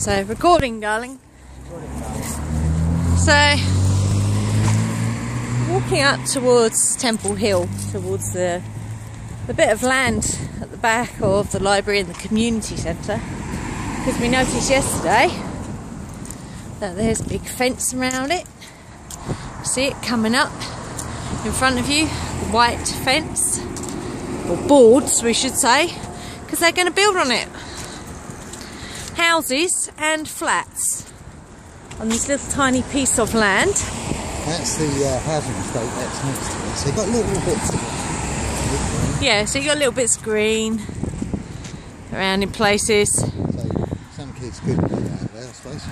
So, recording, darling. So, walking up towards Temple Hill, towards the bit of land at the back of the library and the community centre, because we noticed yesterday that there's a big fence around it. See it coming up in front of you, the white fence, or boards we should say, because they're going to build on it. Houses and flats on this little tiny piece of land. That's the housing estate that's next to it. So you've got little bits of it. Yeah, so you've got little bits of green around in places. So some kids could do that out there, I suppose.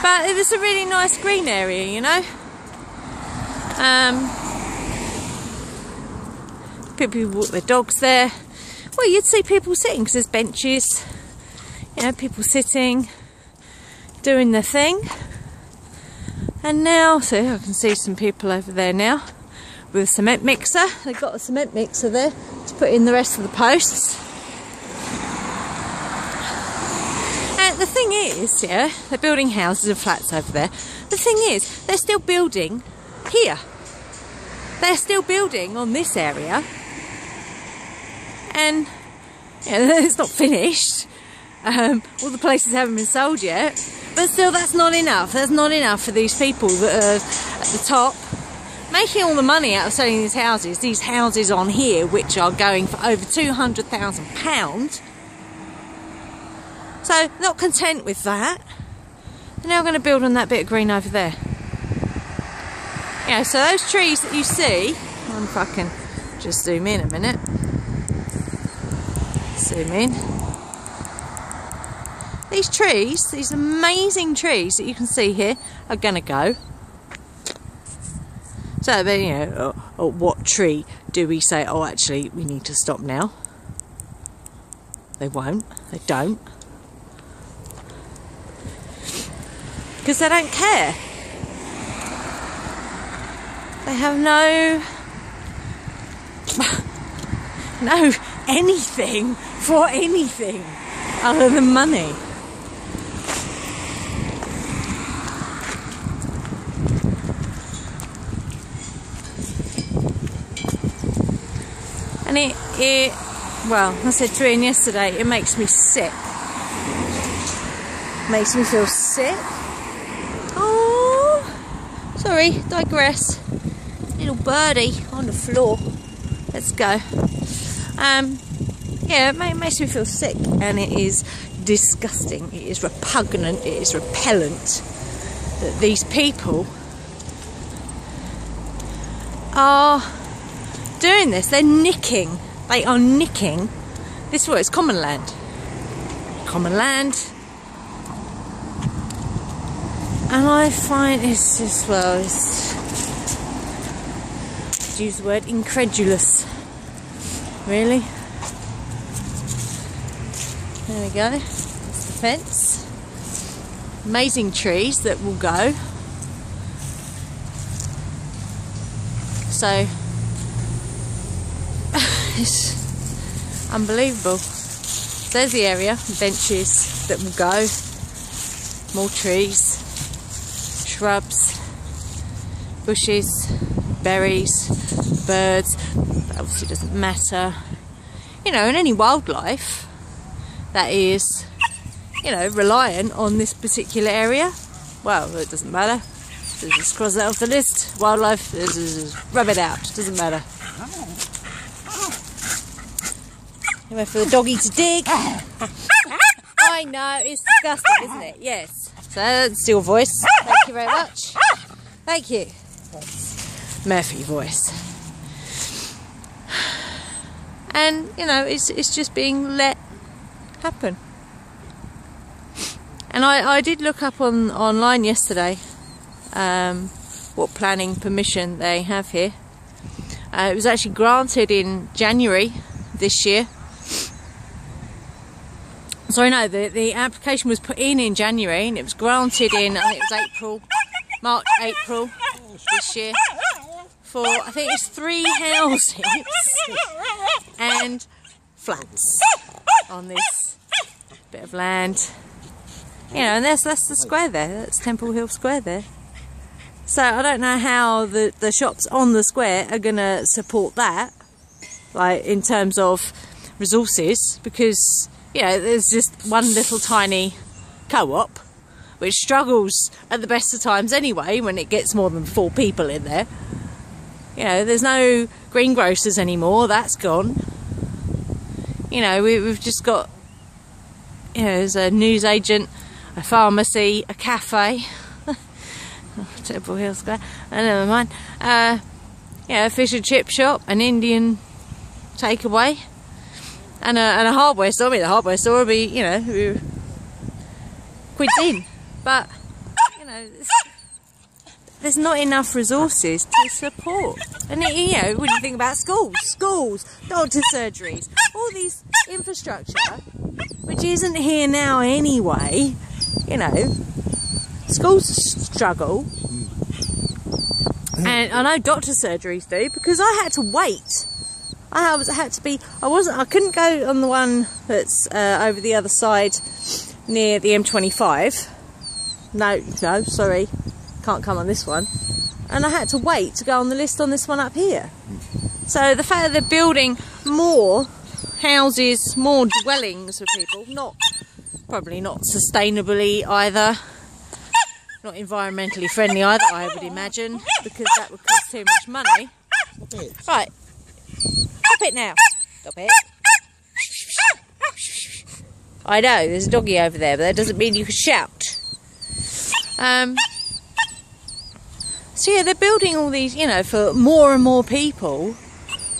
But it was a really nice green area, you know. People walk their dogs there. Well, you'd see people sitting because there's benches. You know, people sitting, doing their thing. And now, so I can see some people over there now with a cement mixer. They've got a cement mixer there to put in the rest of the posts. And the thing is, yeah, they're building houses and flats over there. The thing is, they're still building here. They're still building on this area. And, you know, it's not finished. All the places haven't been sold yet, but still that's not enough. That's not enough for these people that are at the top making all the money out of selling these houses on here, which are going for over £200,000. So not content with that, they're now going to build on that bit of green over there. Yeah, so those trees that you see, if I can just zoom in a minute, zoom in. These trees, these amazing trees that you can see here, are going to go. So, you know, what tree do we say, oh, actually, we need to stop now? They won't. They don't. Because they don't care. They have no anything for anything other than money. And well, I said to Ian yesterday, it makes me sick. Makes me feel sick. Oh, sorry, digress. Little birdie on the floor. Let's go. Yeah, it makes me feel sick, and it is disgusting. It is repugnant. It is repellent that these people are doing this. They're nicking. They are nicking. This is what it's common land. Common land. And I find it's just, well, it's, to use the word, incredulous. Really? There we go. That's the fence. Amazing trees that will go. So, it's unbelievable. There's the area, benches that will go, more trees, shrubs, bushes, berries, birds. That obviously doesn't matter. You know, and any wildlife that is, you know, reliant on this particular area, well, it doesn't matter. Just cross that off the list. Wildlife, just rub it out, doesn't matter. Anyway, for the doggy to dig. I know, it's disgusting, isn't it? Yes. So that's your voice. Thank you very much. Thank you. That's Murphy voice. And, you know, it's just being let happen. And I did look up online yesterday what planning permission they have here. It was actually granted in January this year. Sorry, no, the application was put in January and it was granted in, I think it was March, April this year, for, I think it's 3 houses and flats on this bit of land. You know, and that's the square there. That's Temple Hill Square there. So I don't know how the shops on the square are going to support that, like in terms of resources, because, you know, there's just one little tiny co-op which struggles at the best of times anyway when it gets more than 4 people in there. You know, there's no greengrocers anymore, that's gone. You know, we've just got, you know, there's a newsagent, a pharmacy, a cafe. Temple Hill Square. Never mind. Yeah, a fish and chip shop, an Indian takeaway, and a hardware store. I mean, the hardware store will be, you know, quids in, but you know, there's not enough resources to support. And you know, when you think about schools, doctor surgeries, all these infrastructure, which isn't here now anyway. You know, schools struggle. And I know doctor surgeries do, because I had to wait. I couldn't go on the one that's over the other side near the M25. No, sorry, can't come on this one. And I had to wait to go on the list on this one up here. So the fact that they're building more houses, more dwellings for people, probably not sustainably either. Not environmentally friendly either, I would imagine, because that would cost too much money. Right, stop it now. Stop it. I know, there's a doggy over there, but that doesn't mean you can shout. So yeah, they're building all these, you know, for more and more people,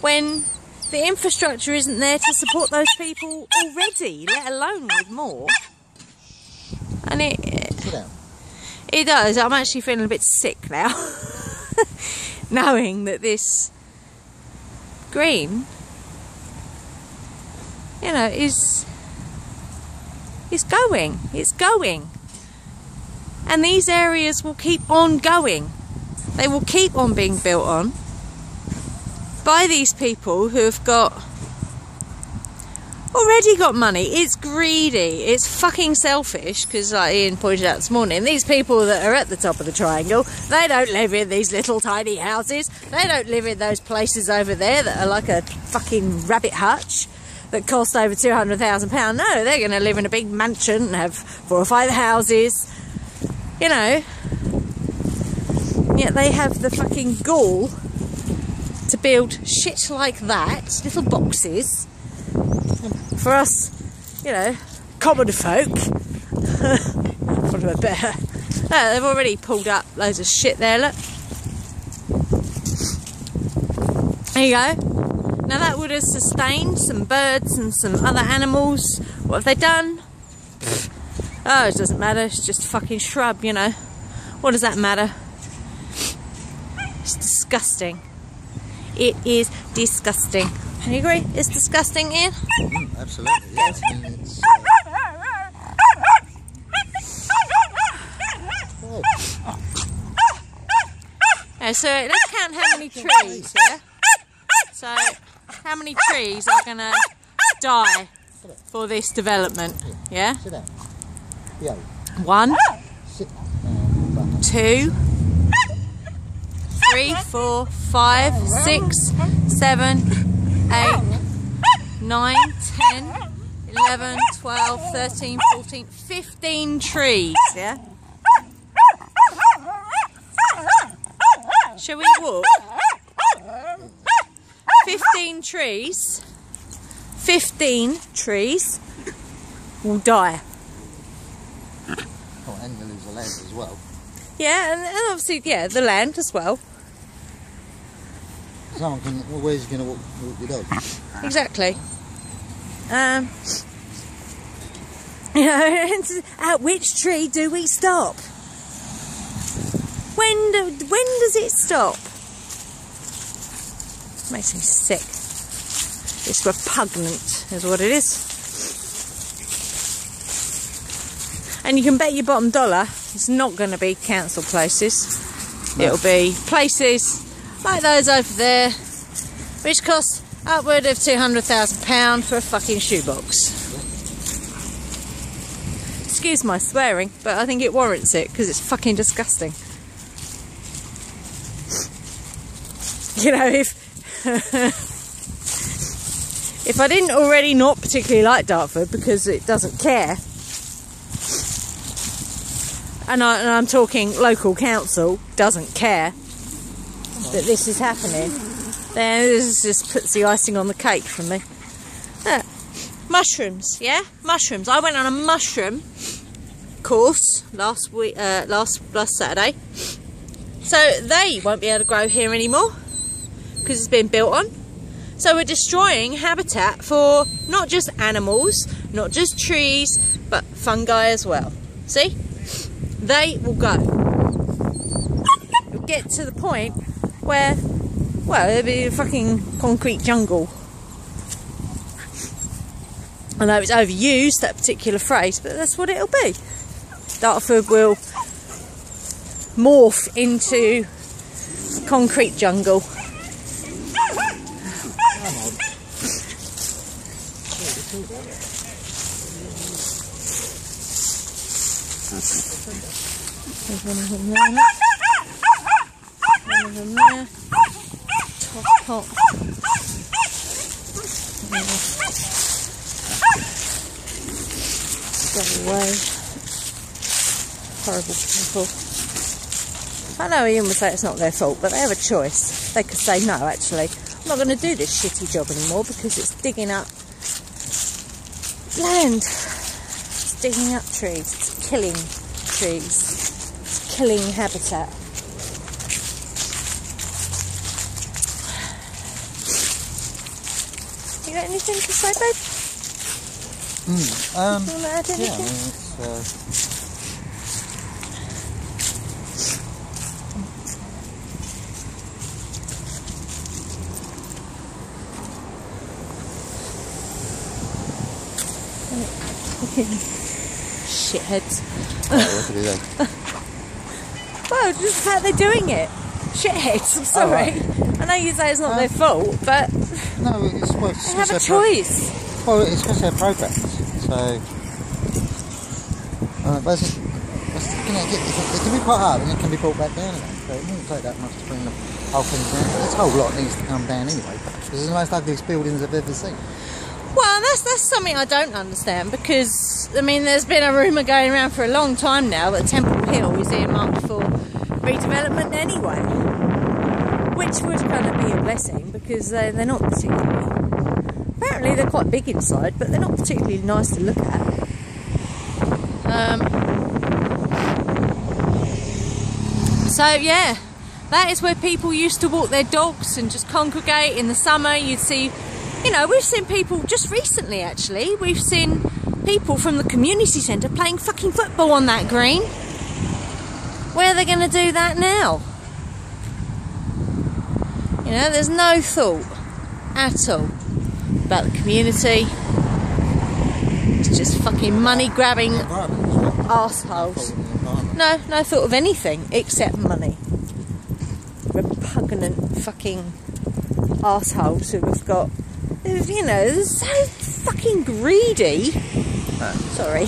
when the infrastructure isn't there to support those people already, let alone with more. And it does. I'm actually feeling a bit sick now, knowing that this green, you know, is going. It's going. And these areas will keep on going. They will keep on being built on by these people who have already got money. It's greedy. It's fucking selfish, because like Ian pointed out this morning, these people that are at the top of the triangle, they don't live in these little tiny houses. They don't live in those places over there that are like a fucking rabbit hutch that cost over £200,000. No, they're going to live in a big mansion and have 4 or 5 houses, you know. Yet they have the fucking gall to build shit like that, little boxes, for us, you know, common folk. For a better. No, they've already pulled up loads of shit there, look. There you go. Now that would have sustained some birds and some other animals. What have they done? Oh, it doesn't matter, it's just a fucking shrub, you know. What does that matter? It's disgusting. It is disgusting. Can you agree? It's disgusting, Ian? Absolutely, yeah. I mean, it's, yeah, so let's count how many trees, yeah? So, how many trees are going to die for this development, yeah? Sit down. Yeah. 1, Sit down. 2, 3, 4, 5, 6, 7, 8, 9, 10, 11, 12, 13, 14, 15 trees, yeah? Shall we walk? 15 trees will die. Oh, and you lose the land as well. Yeah, and obviously, yeah, the land as well. Someone can, well, where's you going to walk your dog? Exactly. You know, at which tree do we stop? When does it stop? Makes me sick. It's repugnant, is what it is. And you can bet your bottom dollar it's not going to be council places. No. It'll be places like those over there, which cost upward of £200,000 for a fucking shoebox. Excuse my swearing, but I think it warrants it because it's fucking disgusting. You know, if I didn't already not particularly like Dartford because it doesn't care, and I'm talking local council doesn't care that this is happening, then this just puts the icing on the cake for me. Mushrooms, yeah, mushrooms. I went on a mushroom course last Saturday, so they won't be able to grow here anymore because it's been built on. So we're destroying habitat for not just animals, not just trees, but fungi as well. See? They will go. It'll get to the point where, well, there'll be a fucking concrete jungle. I know it's overused, that particular phrase, but that's what it'll be. Dartford will morph into a concrete jungle. There's one of them there. One of them there. Top pot. Go away. Horrible people. I know Ian would say it's not their fault, but they have a choice. They could say, no, actually, I'm not going to do this shitty job anymore because it's digging up land. It's digging up trees. It's killing trees. It's killing habitat. You got anything to say, babe? Do you want to add anything? Yeah, Shitheads. what do they? Well, just the fact they're doing it. Shitheads, I'm sorry. Right. I know you say it's not their fault, but no, it's, well, it's they have a choice. Well, it's because they're programs, so but it can be quite hard and it can be brought back down again, so it wouldn't take that much to bring the whole thing down. This whole lot needs to come down anyway, because it's the most ugliest buildings I've ever seen. Well, that's something I don't understand, because, I mean, there's been a rumour going around for a long time now that Temple Hill is earmarked for redevelopment anyway, which would kind of be a blessing, because they're not particularly... Apparently they're quite big inside, but they're not particularly nice to look at. So, yeah, that is where people used to walk their dogs and just congregate in the summer. You'd see... You know, we've seen people, just recently actually, we've seen people from the community centre playing fucking football on that green. Where are they going to do that now? You know, there's no thought at all about the community. It's just fucking money grabbing arseholes. No thought of anything except money. Repugnant fucking arseholes who have got... You know, they're so fucking greedy. Sorry.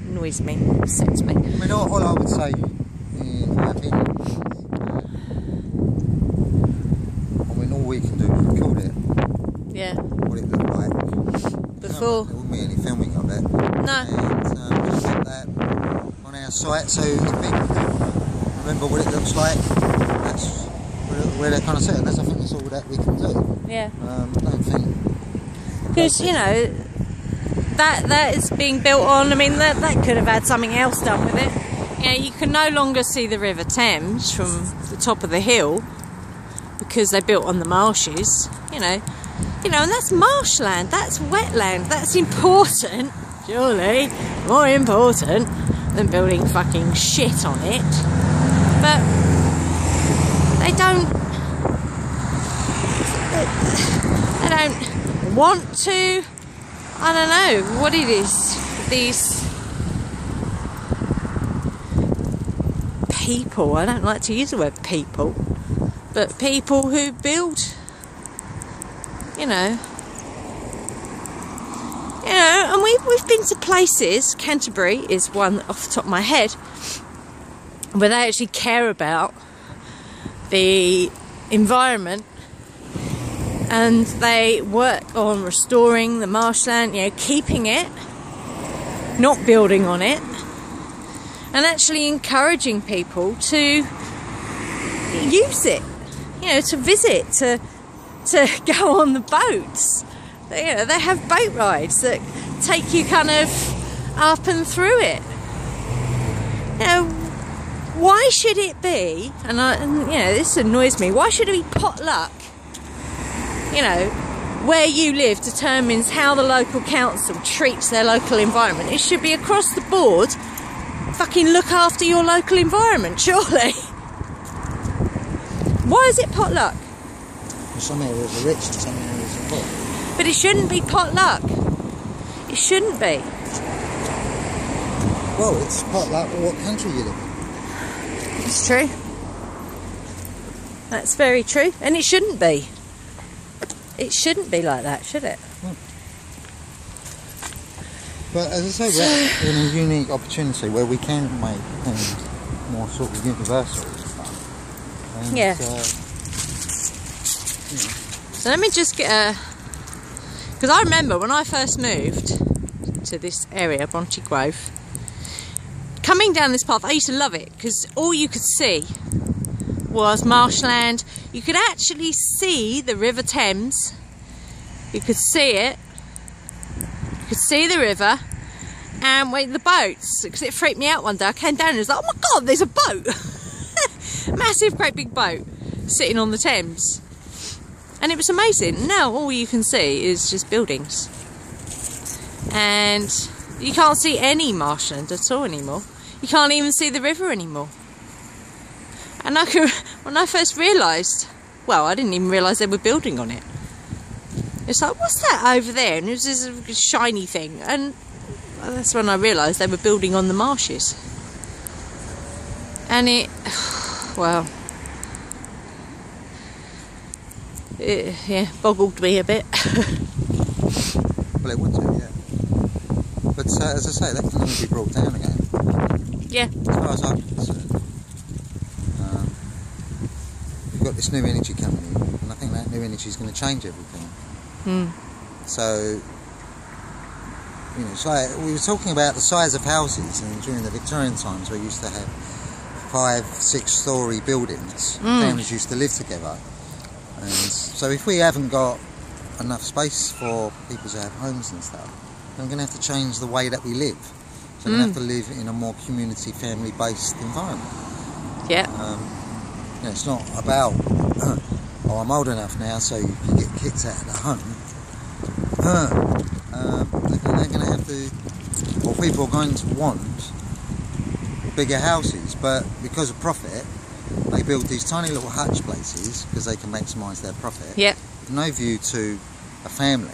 Annoys me, upsets me. I mean, all I would say, in my opinion, I mean, all we can do is record it. Yeah. What it looked like. Before. There wouldn't be any filming of it. No. And we'll put that on our site, so if people remember what it looks like, that's where they're kind of sitting. I think that's all that we can do. Yeah. I don't think... Because, you know, that is being built on. I mean, that could have had something else done with it. You know, you can no longer see the River Thames from the top of the hill because they built on the marshes. You know, and that's marshland. That's wetland. That's important. Surely more important than building fucking shit on it. But they don't want to. I don't know what it is. These people, I don't like to use the word people, but people who build, You know, and we've been to places, Canterbury is one off the top of my head, where they actually care about the environment and they work on restoring the marshland, you know, keeping it, not building on it, and actually encouraging people to use it, you know, to visit, to go on the boats. You know, they have boat rides that take you kind of up and through it. You know, why should it be, and you know, this annoys me, why should it be potluck? You know, where you live determines how the local council treats their local environment. It should be across the board, fucking look after your local environment, surely. Why is it potluck? Some areas are rich and some areas are poor. But it shouldn't be potluck. It shouldn't be. Well, it's potluck for what country you live in. It's true. That's very true. And it shouldn't be. It shouldn't be like that, should it? But as I say, we're in a unique opportunity where we can make things more sort of universal. And, Yeah. You know. So let me just get a... Because I remember when I first moved to this area, Bronte Grove, coming down this path, I used to love it because all you could see was marshland. You could actually see the River Thames. You could see it. You could see the river. And wait, the boats, because it freaked me out one day. I came down and it was like, oh my God, there's a boat. Massive, great big boat sitting on the Thames. And it was amazing. Now all you can see is just buildings. And you can't see any marshland at all anymore. You can't even see the river anymore. And when I first realised, well, I didn't even realise they were building on it. It's like, what's that over there? And it was this shiny thing. And that's when I realised they were building on the marshes. And it, well, it, yeah, boggled me a bit. Well, it would do, yeah. But as I say, that can only be brought down again. Yeah. As far as I'm concerned, we've got this new energy coming in, and I think that new energy is going to change everything. So, you know, so we were talking about the size of houses, and during the Victorian times, we used to have 5-6 story buildings. Families used to live together, and so if we haven't got enough space for people to have homes and stuff, then we're going to have to change the way that we live. So we're going to have to live in a more community, family-based environment. Yeah. You know, it's not about, oh, I'm old enough now, so you can get kicked out of the home. They're going to have to, or people are going to want bigger houses, but because of profit, they build these tiny little hutch places because they can maximise their profit. Yeah. With no view to a family,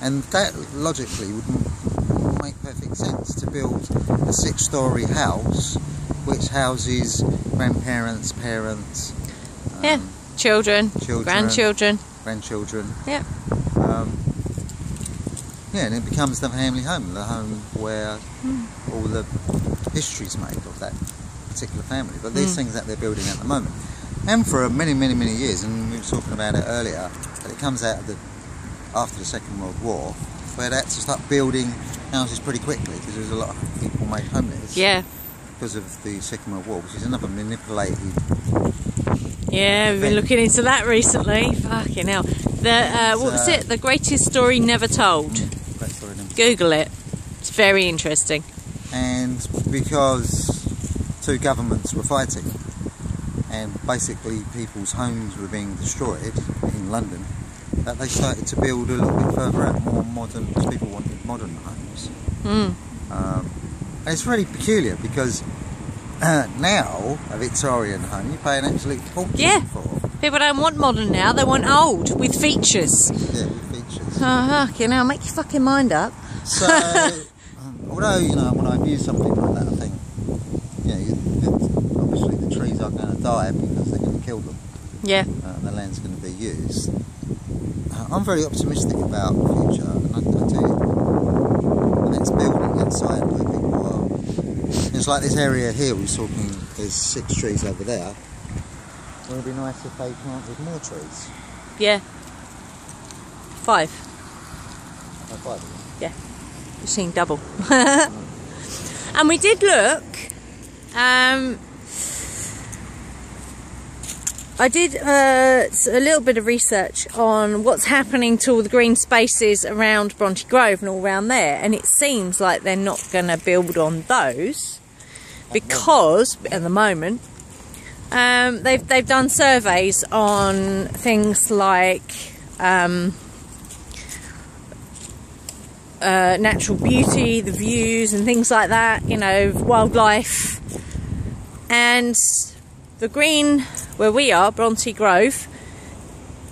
and that logically would make perfect sense to build a 6-story house which houses grandparents, parents, Yeah. Children, grandchildren. Yeah. Yeah, and it becomes the family home, the home where all the history's made of that particular family. But these things that they're building at the moment, and for many, many, many years, and we were talking about it earlier, that it comes out of after the Second World War, where they had to start building houses pretty quickly because there was a lot of people made homeless. Yeah. Because of the Second World War, which is another manipulated. Yeah, we've been looking into that recently. Fucking hell. What was it? The Greatest Story Never Told. Great story never Google it. It's very interesting. And because 2 governments were fighting, and basically people's homes were being destroyed in London, that they started to build a little bit further out, more modern, because people wanted modern homes. And it's really peculiar because now a Victorian home you pay an absolute fortune for. People don't want modern now, they want old with features. Yeah, with features. You know, make your fucking mind up. So, although, you know, when I view something like that, I think, you know, obviously the trees are going to die because they're going to kill them. Yeah. The land's going to be used. I'm very optimistic about the future, and I do the next building outside where people are. It's like this area here we were talking, there's 6 trees over there. It would be nice if they planted more trees. Yeah. 5. Oh, 5 of them. Yeah. You're seeing double. And we did look. I did a little bit of research on what's happening to all the green spaces around Bronte Grove and all around there, and it seems like they're not going to build on those because at the moment they've done surveys on things like natural beauty, the views and things like that, you know, wildlife, and the green where we are, Bronte Grove,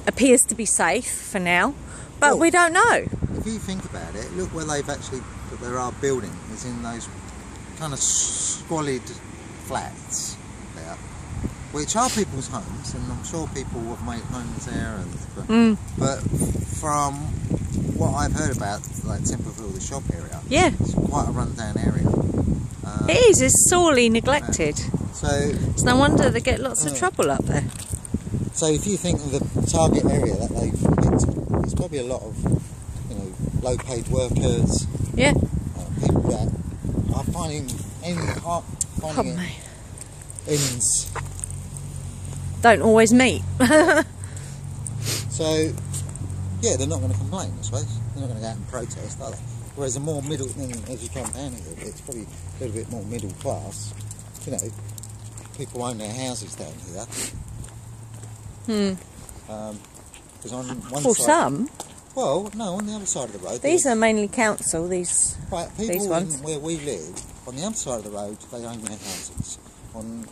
appears to be safe for now, but well, we don't know. If you think about it, look where they've actually put there are building is in those kind of squalid flats there, which are people's homes, and I'm sure people have made homes there. And but from what I've heard about, like Templeville, the shop area, yeah, it's quite a rundown area. It is. It's sorely neglected. So it's no wonder they get lots of trouble up there. So if you think of the target area that they've picked, there's probably a lot of, you know, low-paid workers. Yeah. People that are finding ends don't always meet. So yeah, they're not going to complain, I suppose. They're not going to go out and protest, are they? Whereas the more middle, as you come down here, it's probably a little bit more middle class. You know, people own their houses down here. Because on one side, some. Well, no, on the other side of the road. These are mainly council. These. Right, people these ones. where we live, on the other side of the road, they own their houses. On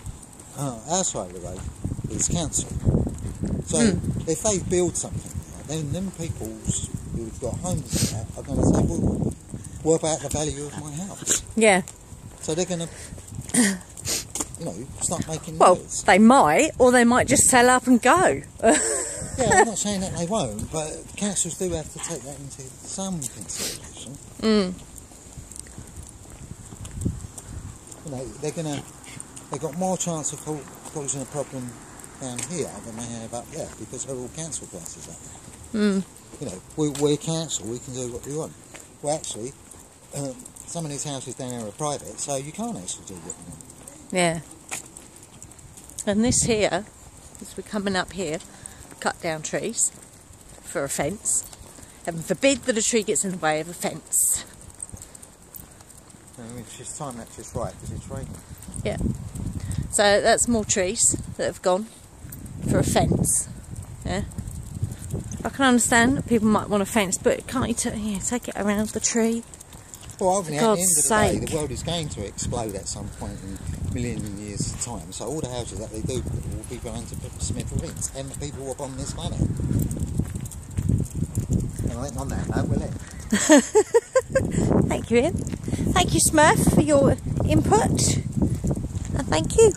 our side of the road, it's council. So if they build something, then them people who've got homes there are going to say, well, what about the value of my house? Yeah. So they're going to, you know, start making well, noise. They might, or they might just sell up and go. Yeah, I'm not saying that they won't, but councils do have to take that into some consideration. You know, they've got more chance of causing a problem down here than they have up there because they're all council places up there. You know, we're council, we can do what we want. Well, actually, some of these houses down there are private, so you can't actually do what you want. Yeah. And this here, as we're coming up here, cut down trees for a fence. Heaven forbid that a tree gets in the way of a fence. It's just time that's just right because it's raining. Yeah. So that's more trees that have gone for a fence. Yeah. I can understand that people might want a fence, but can't you take it around the tree? Well, obviously, at the end of the sake. day, the world is going to explode at some point in a million years' time. So all the houses that they do will be going to smithereens, and the people upon this planet. And I think on that note, we'll end. Thank you, Ian. Thank you, Smurf, for your input. And thank you.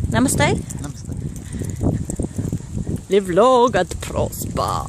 Namaste. Namaste. Live long and prosper.